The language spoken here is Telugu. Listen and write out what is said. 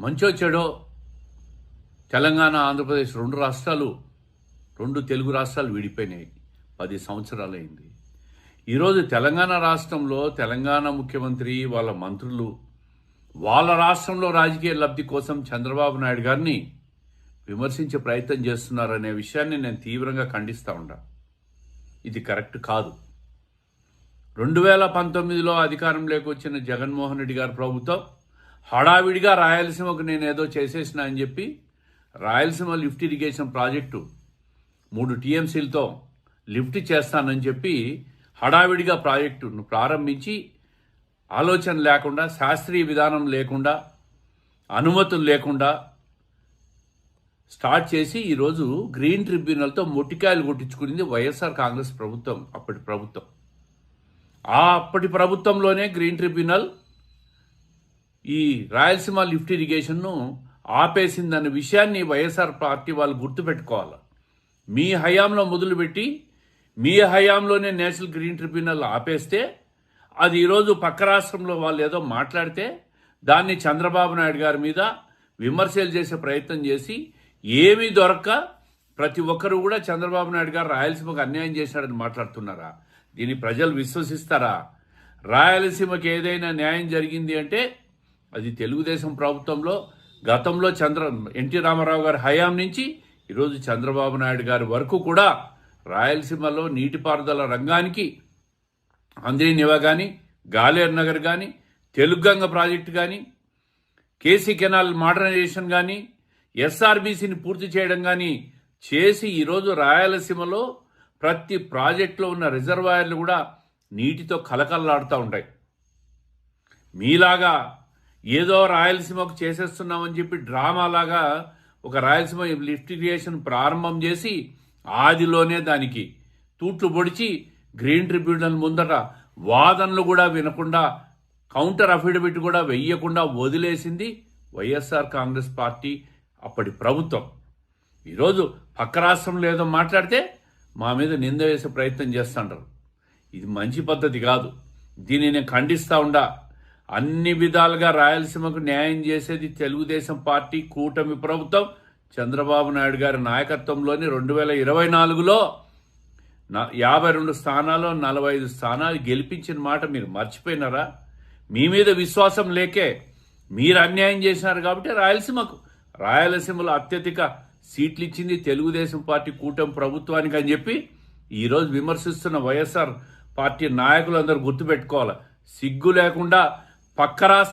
మంచో చెడో తెలంగాణ ఆంధ్రప్రదేశ్ రెండు తెలుగు రాష్ట్రాలు విడిపోయినాయి. 10 సంవత్సరాలైంది. ఈరోజు తెలంగాణ రాష్ట్రంలో తెలంగాణ ముఖ్యమంత్రి వాళ్ళ మంత్రులు వాళ్ళ రాష్ట్రంలో రాజకీయ లబ్ధి కోసం చంద్రబాబు నాయుడు గారిని విమర్శించే ప్రయత్నం చేస్తున్నారనే విషయాన్ని నేను తీవ్రంగా ఖండిస్తూ ఉంటా. ఇది కరెక్ట్ కాదు. 2019లో అధికారంలోకి వచ్చిన జగన్మోహన్ రెడ్డి గారి ప్రభుత్వం హడావిడిగా రాయలసీమకు నేను ఏదో చేసేసిన అని చెప్పి రాయలసీమ లిఫ్ట్ ఇరిగేషన్ ప్రాజెక్టు 3 TMCలతో లిఫ్ట్ చేస్తానని చెప్పి హడావిడిగా ప్రాజెక్టును ప్రారంభించి ఆలోచన లేకుండా, శాస్త్రీయ విధానం లేకుండా, అనుమతులు లేకుండా స్టార్ట్ చేసి ఈరోజు గ్రీన్ ట్రిబ్యునల్తో మొట్టికాయలు కొట్టించుకునింది వైఎస్ఆర్ కాంగ్రెస్ ప్రభుత్వం. అప్పటి ప్రభుత్వంలోనే గ్రీన్ ట్రిబ్యునల్ ఈ రాయలసీమ లిఫ్ట్ ఇరిగేషన్ను ఆపేసిందన్న విషయాన్ని వైఎస్ఆర్ పార్టీ వాళ్ళు గుర్తుపెట్టుకోవాలి. మీ హయాంలో మొదలుపెట్టి మీ హయాంలోనే నేషనల్ గ్రీన్ ట్రిబ్యునల్ ఆపేస్తే అది ఈరోజు పక్క రాష్ట్రంలో వాళ్ళు ఏదో మాట్లాడితే దాన్ని చంద్రబాబు నాయుడు గారి మీద విమర్శలు చేసే ప్రయత్నం చేసి ఏమీ దొరక్క ప్రతి ఒక్కరు కూడా చంద్రబాబు నాయుడు గారు రాయలసీమకు అన్యాయం చేశాడని మాట్లాడుతున్నారా? దీన్ని ప్రజలు విశ్వసిస్తారా? రాయలసీమకి ఏదైనా న్యాయం జరిగింది అంటే అది తెలుగుదేశం ప్రభుత్వంలో గతంలో ఎన్టీ రామారావు గారి హయాం నుంచి ఈరోజు చంద్రబాబు నాయుడు గారి వరకు కూడా రాయలసీమలో నీటిపారుదల రంగానికి అంద్రీనివా కానీ, గాలేరు నగర్ కానీ, తెలుగంగ ప్రాజెక్టు కానీ, కేసీ కెనాల్ మోడర్నైజేషన్ కానీ, SRBCని పూర్తి చేయడం కానీ చేసి ఈరోజు రాయలసీమలో ప్రతి ప్రాజెక్టులో ఉన్న రిజర్వాయర్లు కూడా నీటితో కలకల్లాడుతూ ఉంటాయి. మీలాగా ఏదో రాయలసీమకు చేసేస్తున్నామని చెప్పి డ్రామాలాగా ఒక రాయలసీమ లిఫ్ట్ ఇరిగేషన్ ప్రారంభం చేసి ఆదిలోనే దానికి తూట్లు పొడిచి గ్రీన్ ట్రిబ్యునల్ ముందట వాదనలు కూడా వినకుండా, కౌంటర్ అఫిడవిట్ కూడా వెయ్యకుండా వదిలేసింది వైఎస్ఆర్ కాంగ్రెస్ పార్టీ అప్పటి ప్రభుత్వం. ఈరోజు పక్క రాష్ట్రంలో ఏదో మాట్లాడితే మా మీద నింద వేసే ప్రయత్నం చేస్తుంటారు. ఇది మంచి పద్ధతి కాదు. దీన్ని నేను ఖండిస్తూ ఉండా. అన్ని విధాలుగా రాయలసీమకు న్యాయం చేసేది తెలుగుదేశం పార్టీ కూటమి ప్రభుత్వం చంద్రబాబు నాయుడు గారి నాయకత్వంలోని 2024లో 52 స్థానాలు 45 స్థానాలు గెలిపించిన మాట మీరు మర్చిపోయినారా? మీ మీద విశ్వాసం లేకే మీరు అన్యాయం చేసినారు కాబట్టి రాయలసీమలో అత్యధిక సీట్లు ఇచ్చింది తెలుగుదేశం పార్టీ కూటమి ప్రభుత్వానికి అని చెప్పి ఈరోజు విమర్శిస్తున్న వైఎస్ఆర్ పార్టీ నాయకులందరూ గుర్తుపెట్టుకోవాలి. సిగ్గు లేకుండా పక్క